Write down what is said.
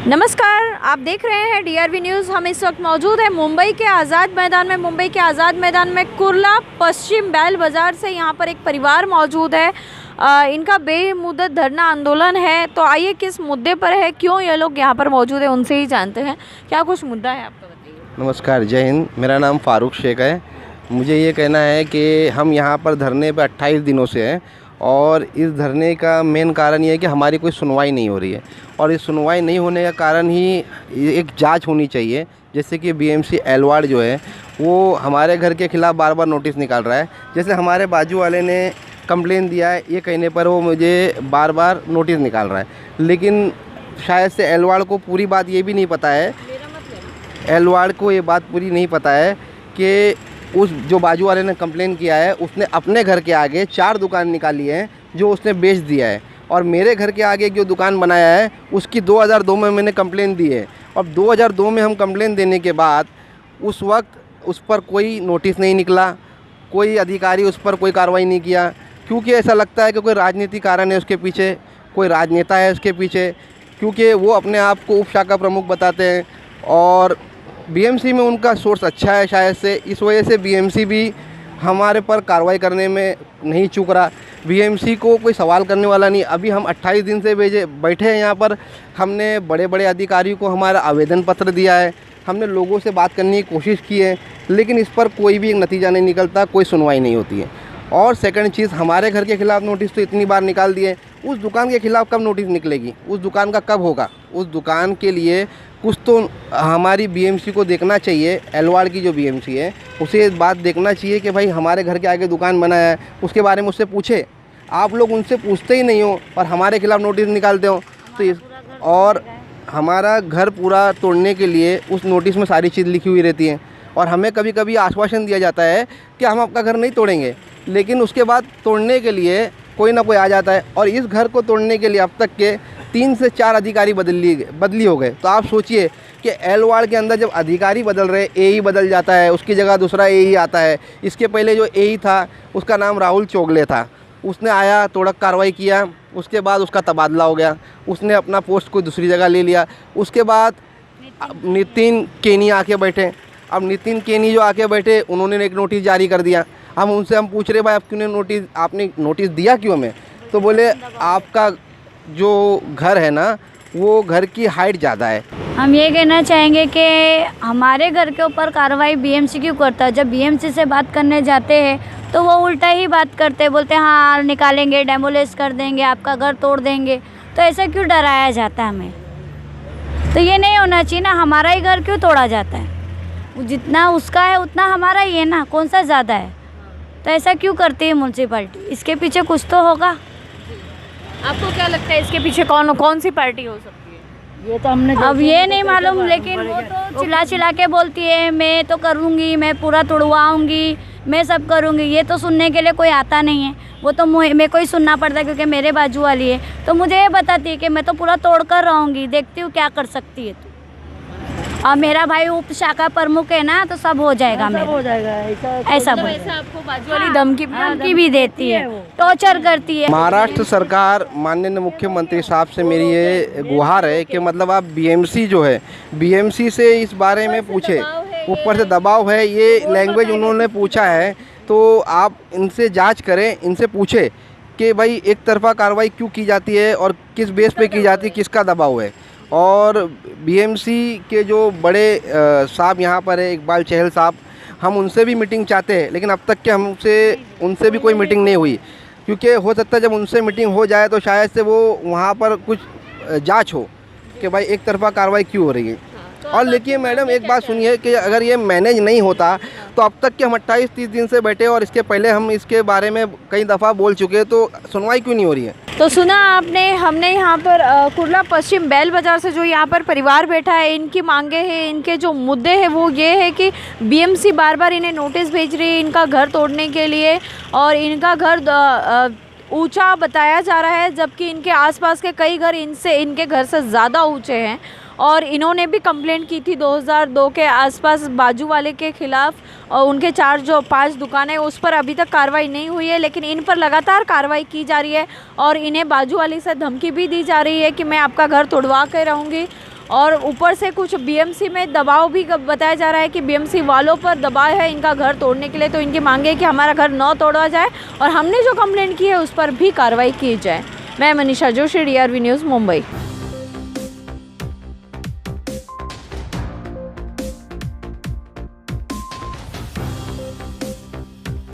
नमस्कार, आप देख रहे हैं डीआरवी न्यूज़। हम इस वक्त मौजूद हैं मुंबई के आज़ाद मैदान में कुर्ला पश्चिम बैल बाज़ार से। यहाँ पर एक परिवार मौजूद है, इनका बेमुद्दत धरना आंदोलन है। तो आइए किस मुद्दे पर है, क्यों ये लोग यहाँ पर मौजूद है, उनसे ही जानते हैं क्या कुछ मुद्दा है आपका, बताइए। नमस्कार, जय हिंद। मेरा नाम फारूक शेख है। मुझे ये कहना है कि हम यहाँ पर धरने पर 28 दिनों से हैं और इस धरने का मेन कारण ये है कि हमारी कोई सुनवाई नहीं हो रही है और इस सुनवाई नहीं होने का कारण ही एक जांच होनी चाहिए। जैसे कि बीएमसी एलवाड़ जो है वो हमारे घर के ख़िलाफ़ बार बार नोटिस निकाल रहा है। जैसे हमारे बाजू वाले ने कंप्लेन दिया है, ये कहने पर वो मुझे बार बार नोटिस निकाल रहा है, लेकिन शायद से एलवाड़ को पूरी बात ये भी नहीं पता है, एलवाड़ को ये बात पूरी नहीं पता है कि उस जो बाजू वाले ने कंप्लेन किया है उसने अपने घर के आगे 4 दुकान निकाली है जो उसने बेच दिया है, और मेरे घर के आगे जो दुकान बनाया है उसकी 2002 में मैंने कंप्लेन दी है। और 2002 में हम कंप्लेन देने के बाद उस वक्त उस पर कोई नोटिस नहीं निकला, कोई अधिकारी उस पर कोई कार्रवाई नहीं किया, क्योंकि ऐसा लगता है कि कोई राजनीतिक कारण है उसके पीछे, कोई राजनेता है उसके पीछे, क्योंकि वो अपने आप को उप शाखा प्रमुख बताते हैं और बीएमसी में उनका सोर्स अच्छा है शायद से, इस वजह से बीएमसी भी हमारे पर कार्रवाई करने में नहीं चूक रहा। बीएमसी को कोई सवाल करने वाला नहीं। अभी हम 28 दिन से बैठे हैं यहाँ पर। हमने बड़े बड़े अधिकारियों को हमारा आवेदन पत्र दिया है, हमने लोगों से बात करने की कोशिश की है, लेकिन इस पर कोई भी नतीजा नहीं निकलता, कोई सुनवाई नहीं होती है। और सेकंड चीज़, हमारे घर के ख़िलाफ़ नोटिस तो इतनी बार निकाल दिए, उस दुकान के ख़िलाफ़ कब नोटिस निकलेगी, उस दुकान का कब होगा? उस दुकान के लिए कुछ तो हमारी बीएमसी को देखना चाहिए, एलवाड़ की जो बीएमसी है उसे इस बात देखना चाहिए कि भाई हमारे घर के आगे दुकान बनाया है, उसके बारे में उससे पूछे। आप लोग उनसे पूछते ही नहीं हो और हमारे खिलाफ़ नोटिस निकालते हो। तो और हमारा घर पूरा तोड़ने के लिए उस नोटिस में सारी चीज़ लिखी हुई रहती है और हमें कभी कभी आश्वासन दिया जाता है कि हम आपका घर नहीं तोड़ेंगे, लेकिन उसके बाद तोड़ने के लिए कोई ना कोई आ जाता है। और इस घर को तोड़ने के लिए अब तक के 3 से 4 अधिकारी बदली हो गए। तो आप सोचिए कि एलवाड़ के अंदर जब अधिकारी बदल रहे, एई बदल जाता है, उसकी जगह दूसरा एई आता है। इसके पहले जो एई था उसका नाम राहुल चोगले था, उसने आया, तोड़क कार्रवाई किया, उसके बाद उसका तबादला हो गया, उसने अपना पोस्ट कोई दूसरी जगह ले लिया। उसके बाद नितिन केनी आके बैठे। अब नितिन केनी जो आके बैठे उन्होंने एक नोटिस जारी कर दिया। हम पूछ रहे भाई आप क्यों आपने नोटिस दिया क्यों हमें? तो बोले आपका जो घर है ना वो घर की हाइट ज़्यादा है। हम ये कहना चाहेंगे कि हमारे घर के ऊपर कार्रवाई बीएमसी क्यों करता है? जब बीएमसी से बात करने जाते हैं तो वो उल्टा ही बात करते हैं, बोलते हैं हाँ निकालेंगे, डेमोलिश कर देंगे, आपका घर तोड़ देंगे। तो ऐसा क्यों डराया जाता है हमें? तो ये नहीं होना चाहिए ना, हमारा ही घर क्यों तोड़ा जाता है? जितना उसका है उतना हमारा ही है ना, कौन सा ज़्यादा है? तो ऐसा क्यों करती है म्यूनसिपैलिटी? इसके पीछे कुछ तो होगा। आपको क्या लगता है इसके पीछे कौन सी पार्टी हो सकती है? ये तो हमने अब ये नहीं मालूम, लेकिन वो तो चिल्ला के बोलती है मैं तो करूँगी, मैं पूरा तोड़वाऊँगी, मैं सब करूँगी। ये तो सुनने के लिए कोई आता नहीं है, वो तो मेरे को ही सुनना पड़ता है क्योंकि मेरे बाजू वाली है। तो मुझे ये बताती है कि मैं तो पूरा तोड़ कर रहूँगी, देखती हूँ क्या कर सकती है तू। और मेरा भाई उप शाखा प्रमुख है ना, तो सब हो जाएगा, मेरा हो जाएगा। ऐसा आपको बाजू वाली धमकी भी देती है, टॉर्चर करती है। महाराष्ट्र सरकार, माननीय मुख्यमंत्री साहब से मेरी ये गुहार है कि मतलब आप बीएमसी जो है, बीएमसी से इस बारे में पूछे, ऊपर से दबाव है, ये लैंग्वेज उन्होंने पूछा है, तो आप इनसे जांच करें, इनसे पूछे कि भाई एक तरफा कार्रवाई क्यों की जाती है और किस बेस पे की जाती है, किसका दबाव है। और बीएमसी के जो बड़े साहब यहाँ पर है, इकबाल चहल साहब, हम उनसे भी मीटिंग चाहते हैं, लेकिन अब तक के उनसे भी कोई मीटिंग नहीं हुई, क्योंकि हो सकता है जब उनसे मीटिंग हो जाए तो शायद से वो वहाँ पर कुछ जांच हो कि भाई एक तरफा कार्रवाई क्यों हो रही है। और लेकिन मैडम एक बात सुनिए कि अगर ये मैनेज नहीं होता तो अब तक के हम 28-30 दिन से बैठे और इसके पहले हम इसके बारे में कई दफ़ा बोल चुके, तो सुनवाई क्यों नहीं हो रही है? तो सुना आपने, हमने यहाँ पर कुर्ला पश्चिम बैल बाज़ार से जो यहाँ पर परिवार बैठा है, इनकी मांगे हैं, इनके जो मुद्दे हैं वो ये है कि बीएमसी बार बार इन्हें नोटिस भेज रही है इनका घर तोड़ने के लिए, और इनका घर ऊंचा बताया जा रहा है, जबकि इनके आसपास के कई घर इनके घर से ज़्यादा ऊंचे हैं। और इन्होंने भी कंप्लेंट की थी 2002 के आसपास बाजू वाले के ख़िलाफ़, और उनके 5 दुकानें, उस पर अभी तक कार्रवाई नहीं हुई है, लेकिन इन पर लगातार कार्रवाई की जा रही है और इन्हें बाजू वाली से धमकी भी दी जा रही है कि मैं आपका घर तोड़वा के रहूँगी। और ऊपर से कुछ बीएमसी में दबाव भी बताया जा रहा है कि बीएमसी वालों पर दबाव है इनका घर तोड़ने के लिए। तो इनकी मांग है कि हमारा घर न तोड़ा जाए और हमने जो कंप्लेंट की है उस पर भी कार्रवाई की जाए। मैं मनीषा जोशी, DRV न्यूज़, मुंबई।